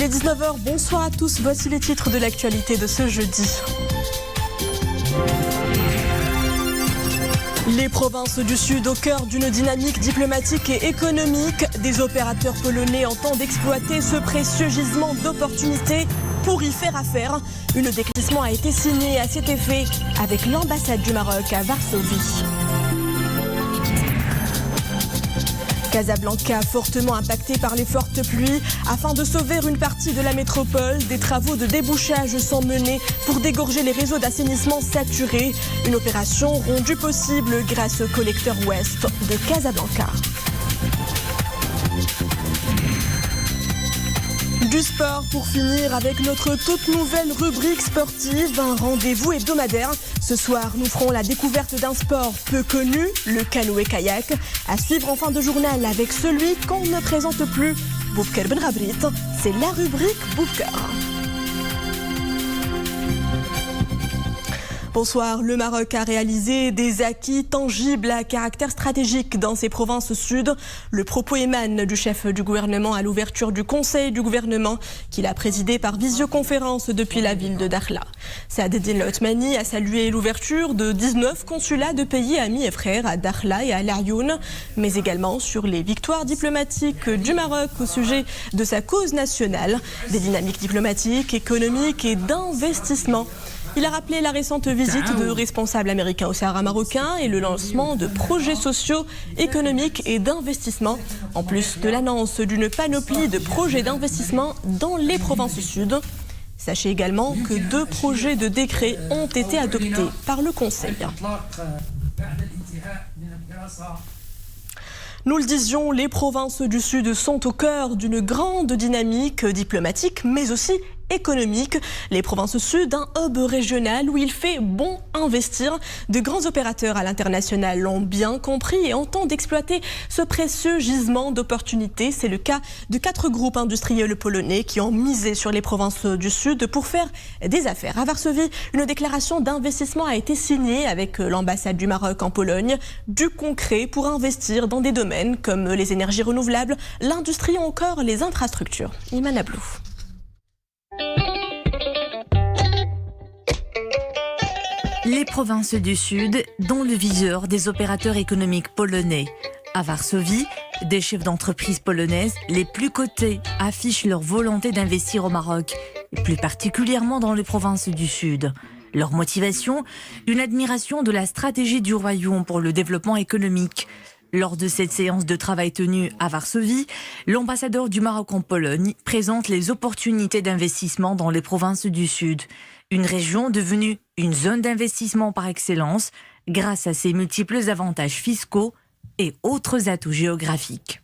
Il est 19h, bonsoir à tous, voici les titres de l'actualité de ce jeudi. Les provinces du Sud au cœur d'une dynamique diplomatique et économique. Des opérateurs polonais entendent exploiter ce précieux gisement d'opportunités pour y faire affaire. Une déclaration a été signée à cet effet avec l'ambassade du Maroc à Varsovie. Casablanca fortement impacté par les fortes pluies. Afin de sauver une partie de la métropole, des travaux de débouchage sont menés pour dégorger les réseaux d'assainissement saturés. Une opération rendue possible grâce au collecteur ouest de Casablanca. Du sport pour finir avec notre toute nouvelle rubrique sportive, un rendez-vous hebdomadaire. Ce soir, nous ferons la découverte d'un sport peu connu, le canoë-kayak. À suivre en fin de journal avec celui qu'on ne présente plus, Boubker Ben Rabrit. C'est la rubrique Boubker. Bonsoir. Le Maroc a réalisé des acquis tangibles à caractère stratégique dans ses provinces sud. Le propos émane du chef du gouvernement à l'ouverture du Conseil du gouvernement qu'il a présidé par visioconférence depuis la ville de Dakhla. Saadetdine Othmani a salué l'ouverture de 19 consulats de pays amis et frères à Dakhla et à Laayoune, mais également sur les victoires diplomatiques du Maroc au sujet de sa cause nationale, des dynamiques diplomatiques, économiques et d'investissement. Il a rappelé la récente visite de responsables américains au Sahara marocain et le lancement de projets sociaux, économiques et d'investissement, en plus de l'annonce d'une panoplie de projets d'investissement dans les provinces sud. Sachez également que 2 projets de décret ont été adoptés par le Conseil. Nous le disions, les provinces du Sud sont au cœur d'une grande dynamique diplomatique, mais aussi économique. Les provinces Sud, un hub régional où il fait bon investir. De grands opérateurs à l'international l'ont bien compris et entendent exploiter ce précieux gisement d'opportunités. C'est le cas de 4 groupes industriels polonais qui ont misé sur les provinces du Sud pour faire des affaires. À Varsovie, une déclaration d'investissement a été signée avec l'ambassade du Maroc en Pologne. Du concret pour investir dans des domaines comme les énergies renouvelables, l'industrie ou encore les infrastructures. Iman Ablou. Les provinces du Sud, dont le viseur des opérateurs économiques polonais. À Varsovie, des chefs d'entreprise polonaises les plus cotés affichent leur volonté d'investir au Maroc, et plus particulièrement dans les provinces du Sud. Leur motivation, une admiration de la stratégie du royaume pour le développement économique. Lors de cette séance de travail tenue à Varsovie, l'ambassadeur du Maroc en Pologne présente les opportunités d'investissement dans les provinces du Sud. Une région devenue une zone d'investissement par excellence grâce à ses multiples avantages fiscaux et autres atouts géographiques.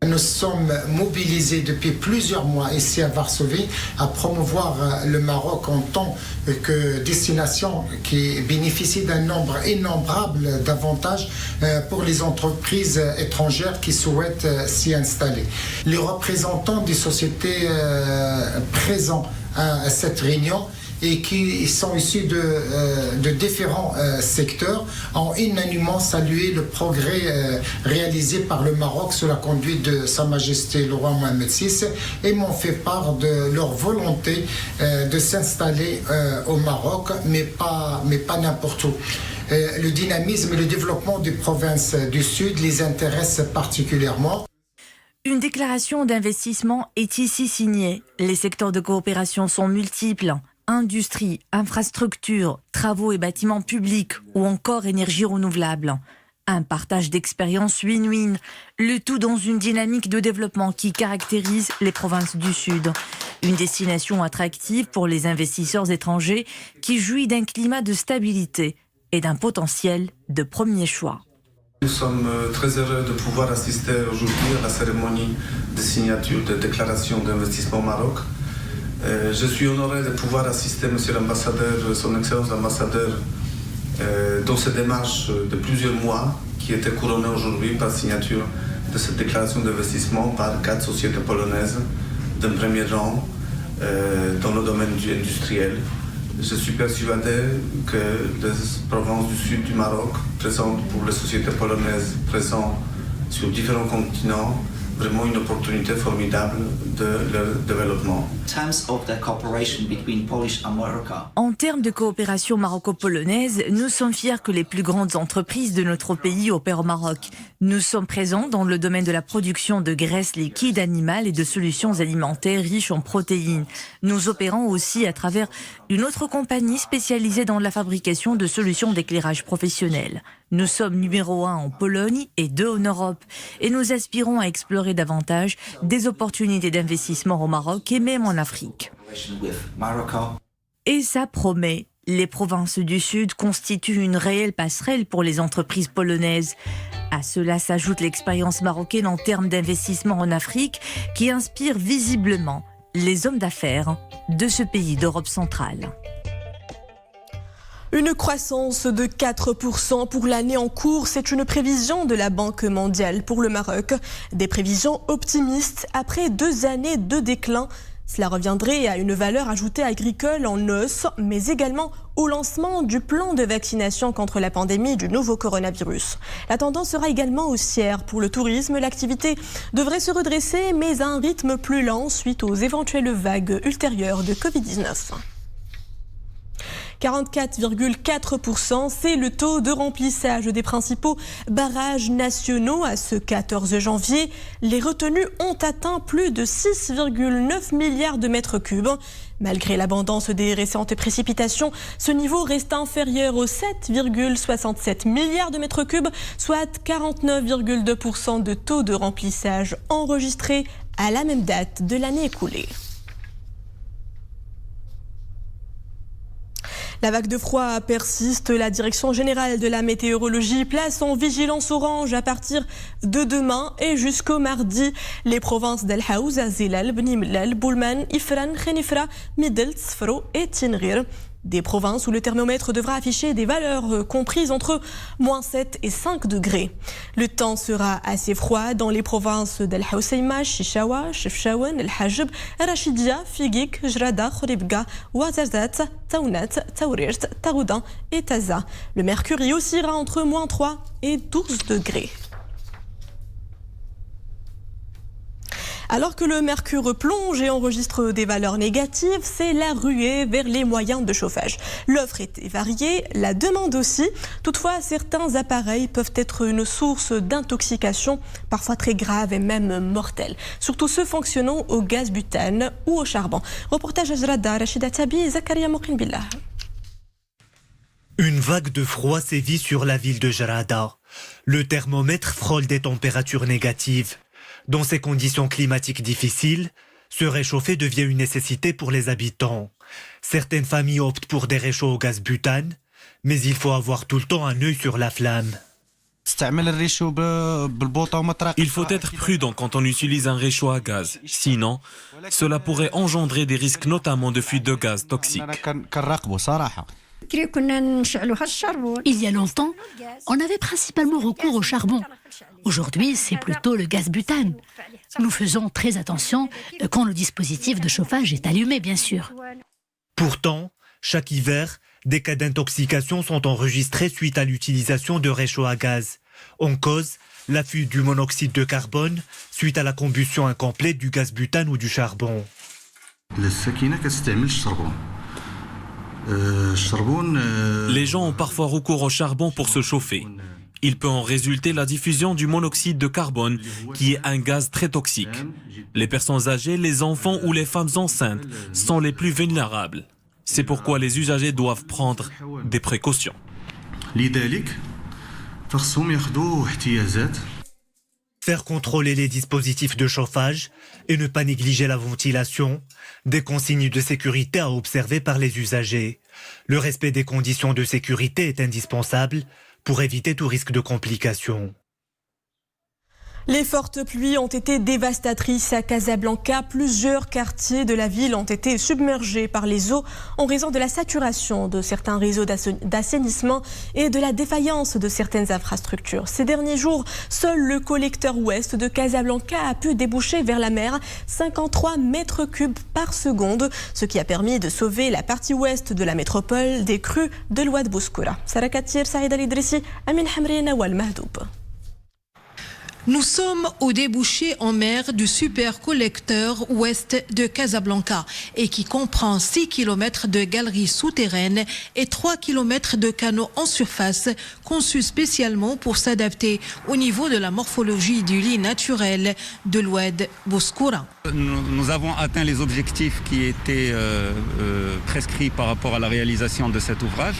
Nous sommes mobilisés depuis plusieurs mois ici à Varsovie à promouvoir le Maroc en tant que destination qui bénéficie d'un nombre innombrable d'avantages pour les entreprises étrangères qui souhaitent s'y installer. Les représentants des sociétés présents à cette réunion et qui sont issus de différents secteurs, ont unanimement salué le progrès réalisé par le Maroc sous la conduite de Sa Majesté le roi Mohamed VI et m'ont fait part de leur volonté de s'installer au Maroc, mais pas n'importe où. Le dynamisme et le développement des provinces du Sud les intéressent particulièrement. Une déclaration d'investissement est ici signée. Les secteurs de coopération sont multiples. Industrie, infrastructures, travaux et bâtiments publics ou encore énergie renouvelable. Un partage d'expériences win-win, le tout dans une dynamique de développement qui caractérise les provinces du Sud. Une destination attractive pour les investisseurs étrangers qui jouit d'un climat de stabilité et d'un potentiel de premier choix. Nous sommes très heureux de pouvoir assister aujourd'hui à la cérémonie de signature de déclaration d'investissement au Maroc. Je suis honoré de pouvoir assister, monsieur l'ambassadeur, son excellence l'ambassadeur, dans cette démarche de plusieurs mois qui était couronnée aujourd'hui par la signature de cette déclaration d'investissement par 4 sociétés polonaises d'un premier rang dans le domaine industriel. Je suis persuadé que les provinces du sud du Maroc présentent pour les sociétés polonaises présentes sur différents continents vraiment une opportunité formidable de leur développement. En termes de coopération maroco-polonaise, nous sommes fiers que les plus grandes entreprises de notre pays opèrent au Maroc. Nous sommes présents dans le domaine de la production de graisses liquides animales et de solutions alimentaires riches en protéines. Nous opérons aussi à travers une autre compagnie spécialisée dans la fabrication de solutions d'éclairage professionnel. Nous sommes numéro 1 en Pologne et 2 en Europe. Et nous aspirons à explorer davantage des opportunités d'investissement au Maroc et même en Afrique. Et ça promet. Les provinces du Sud constituent une réelle passerelle pour les entreprises polonaises. À cela s'ajoute l'expérience marocaine en termes d'investissement en Afrique qui inspire visiblement les hommes d'affaires de ce pays d'Europe centrale. Une croissance de 4% pour l'année en cours, c'est une prévision de la Banque mondiale pour le Maroc. Des prévisions optimistes après 2 années de déclin. Cela reviendrait à une valeur ajoutée agricole en hausse, mais également au lancement du plan de vaccination contre la pandémie du nouveau coronavirus. La tendance sera également haussière pour le tourisme. L'activité devrait se redresser, mais à un rythme plus lent suite aux éventuelles vagues ultérieures de Covid-19. 44,4%, c'est le taux de remplissage des principaux barrages nationaux à ce 14 janvier. Les retenues ont atteint plus de 6,9 milliards de mètres cubes. Malgré l'abondance des récentes précipitations, ce niveau reste inférieur aux 7,67 milliards de mètres cubes, soit 49,2% de taux de remplissage enregistré à la même date de l'année écoulée. La vague de froid persiste. La Direction générale de la météorologie place en vigilance orange à partir de demain et jusqu'au mardi. Les provinces d'El Haouza, Zilal, Bni Mellal, Boulman, Ifran, Khenifra, Midel, Tzfro et Tinghir. Des provinces où le thermomètre devra afficher des valeurs comprises entre -7 et 5 degrés. Le temps sera assez froid dans les provinces d'El Hoceima, Chichawa, Chefchaouen, El Hajb, Rachidia, Figik, Jrada, Khoribga, Ouarzazat, Taounat, Taourirt, Taroudan et Taza. Le mercure y oscillera entre -3 et 12 degrés. Alors que le mercure plonge et enregistre des valeurs négatives, c'est la ruée vers les moyens de chauffage. L'offre est variée, la demande aussi. Toutefois, certains appareils peuvent être une source d'intoxication, parfois très grave et même mortelle. Surtout ceux fonctionnant au gaz butane ou au charbon. Reportage à Jrada, Rachida Tabi et Zakaria Mokinbillah. Une vague de froid sévit sur la ville de Jrada. Le thermomètre frôle des températures négatives. Dans ces conditions climatiques difficiles, se réchauffer devient une nécessité pour les habitants. Certaines familles optent pour des réchauds au gaz butane, mais il faut avoir tout le temps un œil sur la flamme. Il faut être prudent quand on utilise un réchaud à gaz. Sinon, cela pourrait engendrer des risques notamment de fuite de gaz toxiques. Il y a longtemps, on avait principalement recours au charbon. Aujourd'hui, c'est plutôt le gaz butane. Nous faisons très attention quand le dispositif de chauffage est allumé, bien sûr. Pourtant, chaque hiver, des cas d'intoxication sont enregistrés suite à l'utilisation de réchauds à gaz. En cause, la fuite du monoxyde de carbone suite à la combustion incomplète du gaz butane ou du charbon. Les gens ont parfois recours au charbon pour se chauffer. Il peut en résulter la diffusion du monoxyde de carbone, qui est un gaz très toxique. Les personnes âgées, les enfants ou les femmes enceintes sont les plus vulnérables. C'est pourquoi les usagers doivent prendre des précautions. Faire contrôler les dispositifs de chauffage et ne pas négliger la ventilation, des consignes de sécurité à observer par les usagers. Le respect des conditions de sécurité est indispensable pour éviter tout risque de complications. Les fortes pluies ont été dévastatrices à Casablanca. Plusieurs quartiers de la ville ont été submergés par les eaux en raison de la saturation de certains réseaux d'assainissement et de la défaillance de certaines infrastructures. Ces derniers jours, seul le collecteur ouest de Casablanca a pu déboucher vers la mer 53 mètres cubes par seconde, ce qui a permis de sauver la partie ouest de la métropole des crues de l'Ouad Bouskoura. Sarah Katir, Saïd Al-Idrissi, Amin Hamri, Nawal Mahdoub. Nous sommes au débouché en mer du supercollecteur ouest de Casablanca et qui comprend 6 km de galeries souterraines et 3 km de canaux en surface conçus spécialement pour s'adapter au niveau de la morphologie du lit naturel de l'oued Bouskoura. Nous avons atteint les objectifs qui étaient prescrits par rapport à la réalisation de cet ouvrage.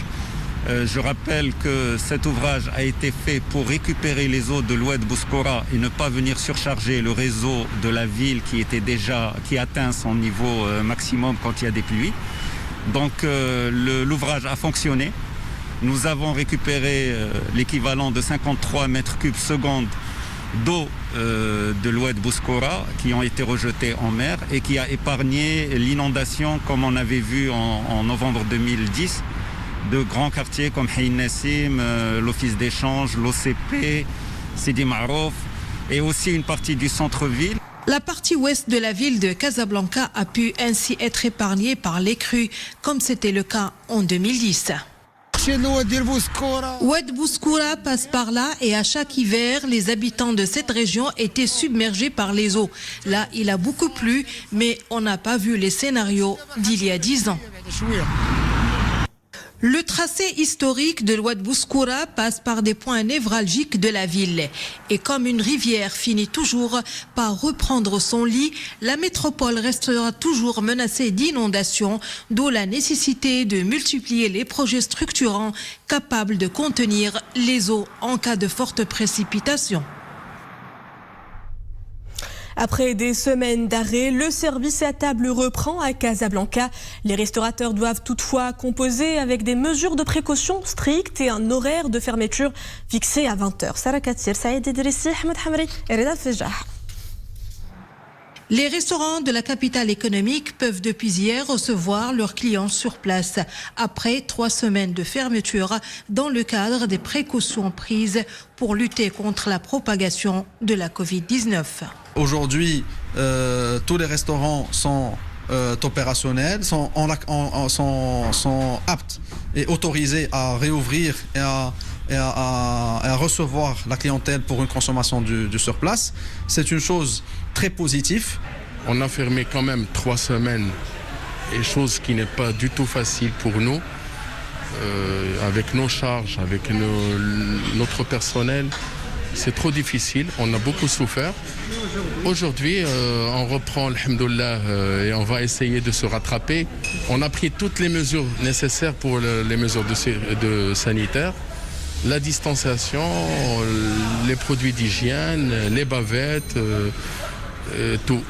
Je rappelle que cet ouvrage a été fait pour récupérer les eaux de l'oued Bouskoura et ne pas venir surcharger le réseau de la ville qui atteint son niveau maximum quand il y a des pluies. Donc l'ouvrage a fonctionné. Nous avons récupéré l'équivalent de 53 mètres cubes secondes d'eau de l'oued Bouskoura qui ont été rejetés en mer et qui a épargné l'inondation comme on avait vu en novembre 2010 de grands quartiers comme Haïn Nassim, l'Office d'échange, l'OCP, Sidi Marouf et aussi une partie du centre-ville. La partie ouest de la ville de Casablanca a pu ainsi être épargnée par les crues, comme c'était le cas en 2010. Oued Bouskoura passe par là et à chaque hiver, les habitants de cette région étaient submergés par les eaux. Là, il a beaucoup plu, mais on n'a pas vu les scénarios d'il y a 10 ans. Le tracé historique de l'oued Bouskoura passe par des points névralgiques de la ville. Et comme une rivière finit toujours par reprendre son lit, la métropole restera toujours menacée d'inondations, d'où la nécessité de multiplier les projets structurants capables de contenir les eaux en cas de fortes précipitations. Après des semaines d'arrêt, le service à table reprend à Casablanca. Les restaurateurs doivent toutefois composer avec des mesures de précaution strictes et un horaire de fermeture fixé à 20h. Sarah Katsir, Saïd Idrissi, Ahmed Hamri et Reda Fejah. Les restaurants de la capitale économique peuvent depuis hier recevoir leurs clients sur place après 3 semaines de fermeture dans le cadre des précautions prises pour lutter contre la propagation de la Covid-19. Aujourd'hui, tous les restaurants sont opérationnels, sont aptes et autorisés à réouvrir et à recevoir la clientèle pour une consommation du surplace. C'est une chose très positive. On a fermé quand même 3 semaines, et chose qui n'est pas du tout facile pour nous. Avec nos charges, avec notre personnel, c'est trop difficile. On a beaucoup souffert. Aujourd'hui, on reprend, alhamdoulilah, et on va essayer de se rattraper. On a pris toutes les mesures nécessaires pour les mesures de sanitaires. La distanciation, les produits d'hygiène, les bavettes, tout.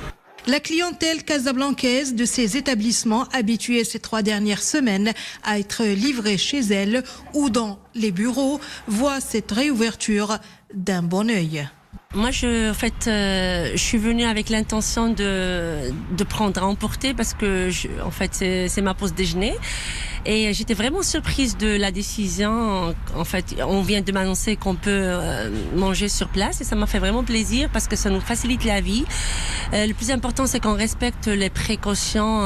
La clientèle casablancaise de ces établissements, habituée ces 3 dernières semaines à être livrée chez elle ou dans les bureaux, voit cette réouverture d'un bon œil. Moi, je suis venue avec l'intention de prendre à emporter parce que, c'est ma pause déjeuner. Et j'étais vraiment surprise de la décision. En fait, on vient de m'annoncer qu'on peut manger sur place et ça m'a fait vraiment plaisir parce que ça nous facilite la vie. Le plus important, c'est qu'on respecte les précautions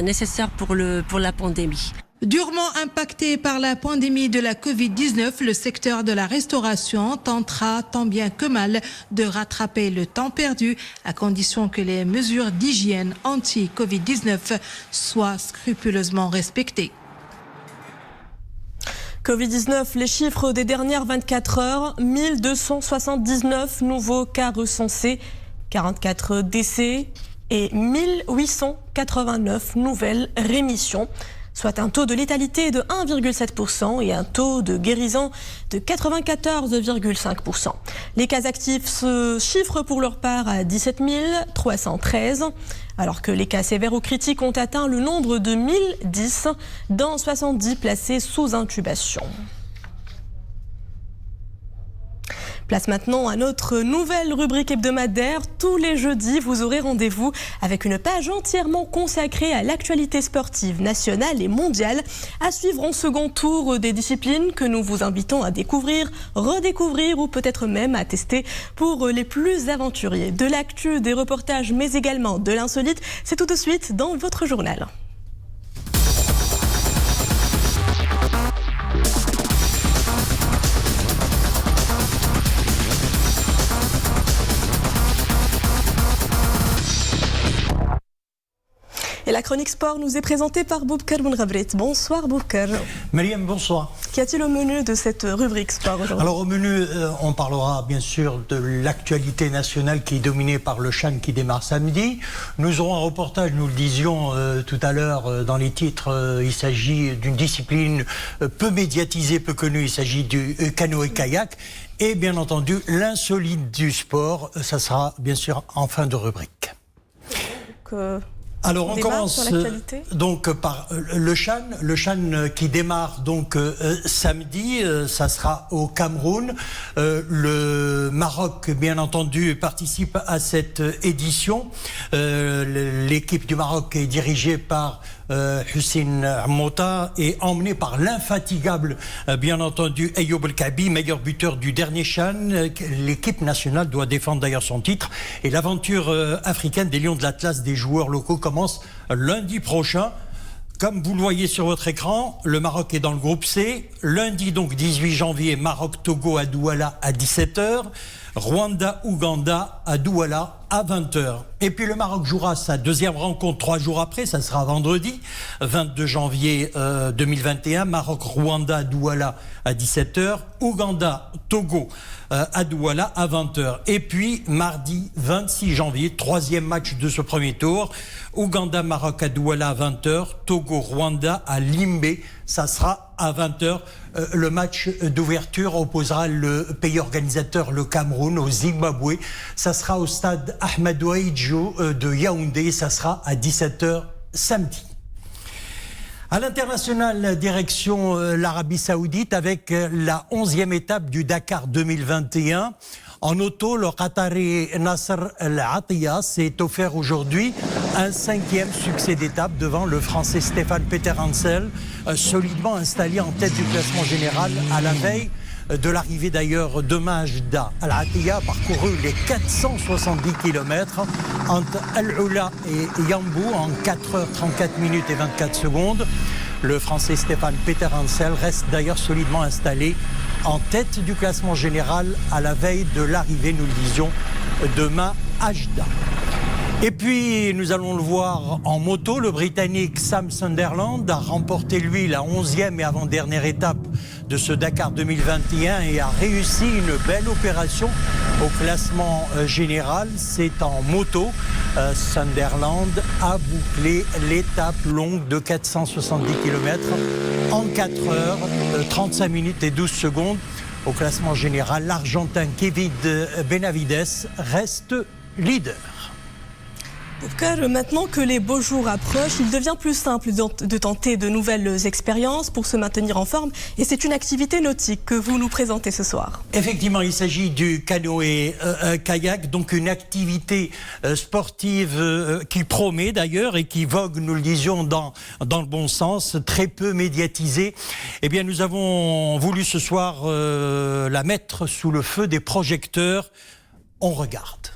nécessaires pour la pandémie. Durement impacté par la pandémie de la Covid-19, le secteur de la restauration tentera tant bien que mal de rattraper le temps perdu à condition que les mesures d'hygiène anti-Covid-19 soient scrupuleusement respectées. Covid-19, les chiffres des dernières 24 heures, 1279 nouveaux cas recensés, 44 décès et 1889 nouvelles rémissions, soit un taux de létalité de 1,7% et un taux de guérison de 94,5%. Les cas actifs se chiffrent pour leur part à 17 313, alors que les cas sévères ou critiques ont atteint le nombre de 1010, dont 70 placés sous intubation. Place maintenant à notre nouvelle rubrique hebdomadaire. Tous les jeudis, vous aurez rendez-vous avec une page entièrement consacrée à l'actualité sportive nationale et mondiale. À suivre en second tour des disciplines que nous vous invitons à découvrir, redécouvrir ou peut-être même à tester pour les plus aventuriers. De l'actu, des reportages, mais également de l'insolite, c'est tout de suite dans votre journal. La chronique sport nous est présentée par Boubkar Bounghabrit. Bonsoir Boubkar. Mariam, bonsoir. Qu'y a-t-il au menu de cette rubrique sport aujourd'hui? Alors au menu, on parlera bien sûr de l'actualité nationale qui est dominée par le CHAN qui démarre samedi. Nous aurons un reportage, nous le disions tout à l'heure dans les titres, il s'agit d'une discipline peu médiatisée, peu connue, il s'agit du canoë-kayak. Et bien entendu, l'insolite du sport, ça sera bien sûr en fin de rubrique. Alors on commence donc par le CHAN qui démarre donc samedi, ça sera au Cameroun. Le Maroc bien entendu participe à cette édition. L'équipe du Maroc est dirigée par Hussein Mota et emmené par l'infatigable, bien entendu, Ayoub El Kaabi, meilleur buteur du dernier CHAN. L'équipe nationale doit défendre d'ailleurs son titre. Et l'aventure africaine des Lions de l'Atlas des joueurs locaux commence lundi prochain. Comme vous le voyez sur votre écran, le Maroc est dans le groupe C. Lundi, donc 18 janvier, Maroc-Togo à Douala à 17h. Rwanda-Ouganda à Douala à 20h. Et puis le Maroc jouera sa deuxième rencontre 3 jours après, ça sera vendredi, 22 janvier 2021. Maroc-Rwanda à Douala à 17h. Ouganda-Togo à Douala à 20h. Et puis mardi 26 janvier, troisième match de ce premier tour. Ouganda-Maroc à Douala à 20h. Togo-Rwanda à Limbé, ça sera à 20h. Le match d'ouverture opposera le pays organisateur, le Cameroun, au Zimbabwe. Ça sera au stade Ahmadou Ahidjo de Yaoundé. Ça sera à 17h samedi. À l'international, direction l'Arabie Saoudite avec la 11e étape du Dakar 2021. En auto, le Qatari Nasser El Attiyah s'est offert aujourd'hui un 5e succès d'étape devant le Français Stéphane Peter-Hansel, solidement installé en tête du classement général à la veille de l'arrivée d'ailleurs de Majda. El Attiyah a parcouru les 470 km entre Al-Oula et Yambou en 4h34 minutes et 24 secondes. Le Français Stéphane Peter-Hansel reste d'ailleurs solidement installé en tête du classement général à la veille de l'arrivée, nous le disions, de Majda. Et puis, nous allons le voir en moto, le Britannique Sam Sunderland a remporté, lui, la 11e et avant-dernière étape de ce Dakar 2021 et a réussi une belle opération au classement général. C'est en moto. Sunderland a bouclé l'étape longue de 470 km en 4 heures, 35 minutes et 12 secondes. Au classement général, l'Argentin Kevin Benavides reste leader. Maintenant que les beaux jours approchent, il devient plus simple de tenter de nouvelles expériences pour se maintenir en forme. Et c'est une activité nautique que vous nous présentez ce soir. Effectivement, il s'agit du canoë-kayak, donc une activité sportive qui promet d'ailleurs et qui vogue, nous le disions, dans le bon sens, très peu médiatisée. Eh bien, nous avons voulu ce soir la mettre sous le feu des projecteurs. On regarde.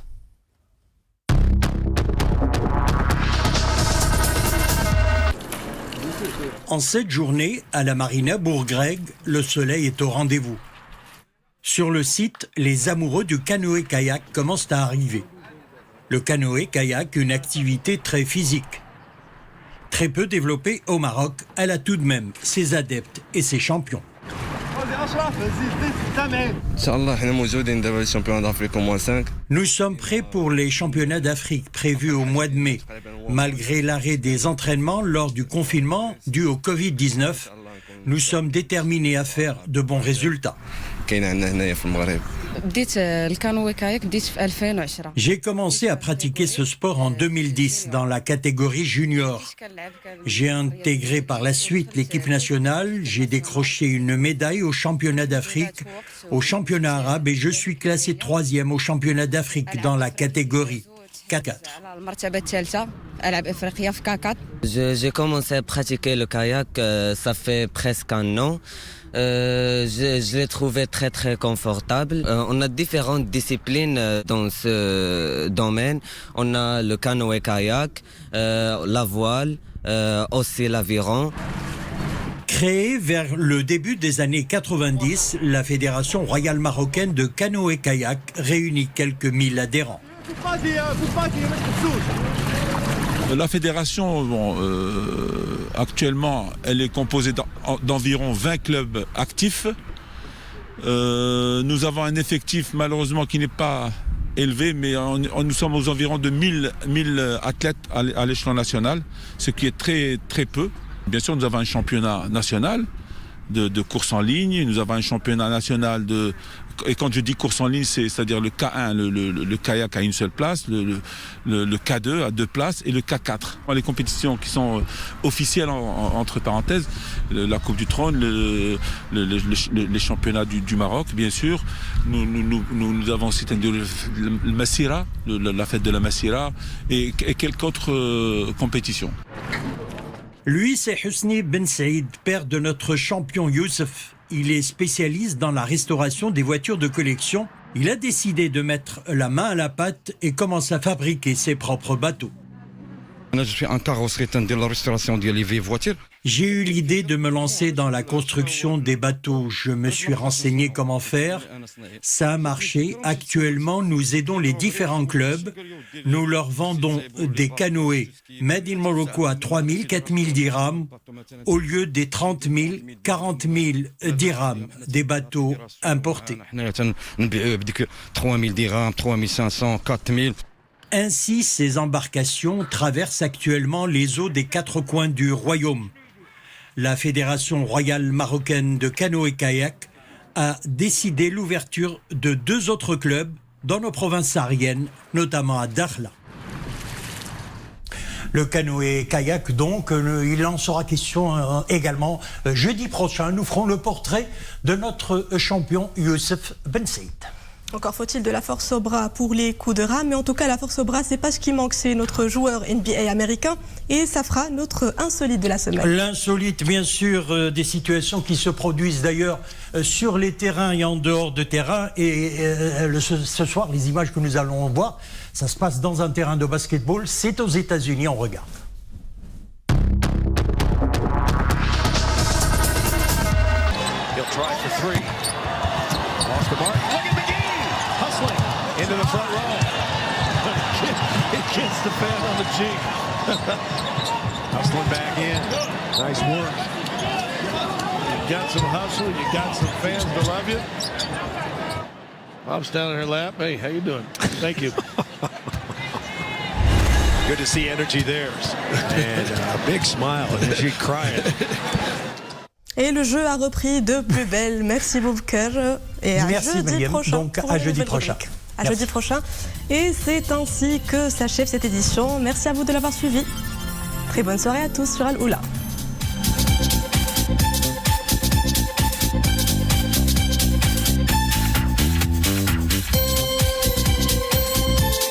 En cette journée, à la marina Bourgreg, le soleil est au rendez-vous. Sur le site, les amoureux du canoë-kayak commencent à arriver. Le canoë-kayak, une activité très physique. Très peu développée au Maroc, elle a tout de même ses adeptes et ses champions. Nous sommes prêts pour les championnats d'Afrique prévus au mois de mai. Malgré l'arrêt des entraînements lors du confinement dû au Covid-19, nous sommes déterminés à faire de bons résultats. J'ai commencé à pratiquer ce sport en 2010 dans la catégorie junior. J'ai intégré par la suite l'équipe nationale, j'ai décroché une médaille au championnat d'Afrique, au championnat arabe et je suis classé 3e au championnat d'Afrique dans la catégorie K4. J'ai commencé à pratiquer le kayak, ça fait presque un an. Je l'ai trouvé très très confortable. On a différentes disciplines dans ce domaine. On a le canoë-kayak, la voile, aussi l'aviron. Créée vers le début des années 90, la Fédération royale marocaine de canoë-kayak réunit quelques 1000 adhérents. La fédération, actuellement, elle est composée d'environ 20 clubs actifs. Nous avons un effectif malheureusement qui n'est pas élevé, mais nous sommes aux environs de 1000 athlètes à l'échelon national, ce qui est très, très peu. Bien sûr, nous avons un championnat national de course en ligne, nous avons un championnat national et quand je dis course en ligne, c'est-à-dire le K1, le kayak à une seule place, le K2 à 2 places et le K4. Les compétitions qui sont officielles, entre parenthèses, la Coupe du Trône, les championnats du Maroc, bien sûr. Nous avons aussi le Massira, la fête de la Massira et quelques autres compétitions. Lui, c'est Husni Ben Saïd, père de notre champion Youssef. Il est spécialiste dans la restauration des voitures de collection. Il a décidé de mettre la main à la pâte et commence à fabriquer ses propres bateaux. Je suis un carrossier de la restauration des vieilles voitures. J'ai eu l'idée de me lancer dans la construction des bateaux. Je me suis renseigné comment faire. Ça a marché. Actuellement, nous aidons les différents clubs. Nous leur vendons des canoës made in Morocco à 3 000, 4 000 dirhams au lieu des 30 000, 40 000 dirhams des bateaux importés. 3 000 dirhams, 3 500, 4 000. Ainsi, ces embarcations traversent actuellement les eaux des 4 coins du royaume. La Fédération royale marocaine de canoë-kayak a décidé l'ouverture de 2 autres clubs dans nos provinces sahariennes, notamment à Dakhla. Le canoë-kayak, donc, il en sera question également jeudi prochain. Nous ferons le portrait de notre champion Youssef Ben Saïd. Encore faut-il de la force au bras pour les coups de rame, mais en tout cas la force au bras c'est pas ce qui manque, c'est notre joueur NBA américain et ça fera notre insolite de la semaine. L'insolite bien sûr, des situations qui se produisent d'ailleurs sur les terrains et en dehors de terrain et ce soir les images que nous allons voir, ça se passe dans un terrain de basketball, c'est aux États-Unis, on regarde. He'll try for 3. Off the mark. Into the front row. It gets the fan on the cheek. Hustling back in. Nice work. You got some hustle. You got some fans to love you. Bob's down in her lap. Hey, how you doing? Thank you. Good to see energy there. And a big smile. And she's crying. Et le jeu a repris de plus belle. Merci Boubacar. Et à jeudi prochain. Donc à jeudi prochain. À jeudi prochain. Et c'est ainsi que s'achève cette édition. Merci à vous de l'avoir suivi. Très bonne soirée à tous sur Al Oula.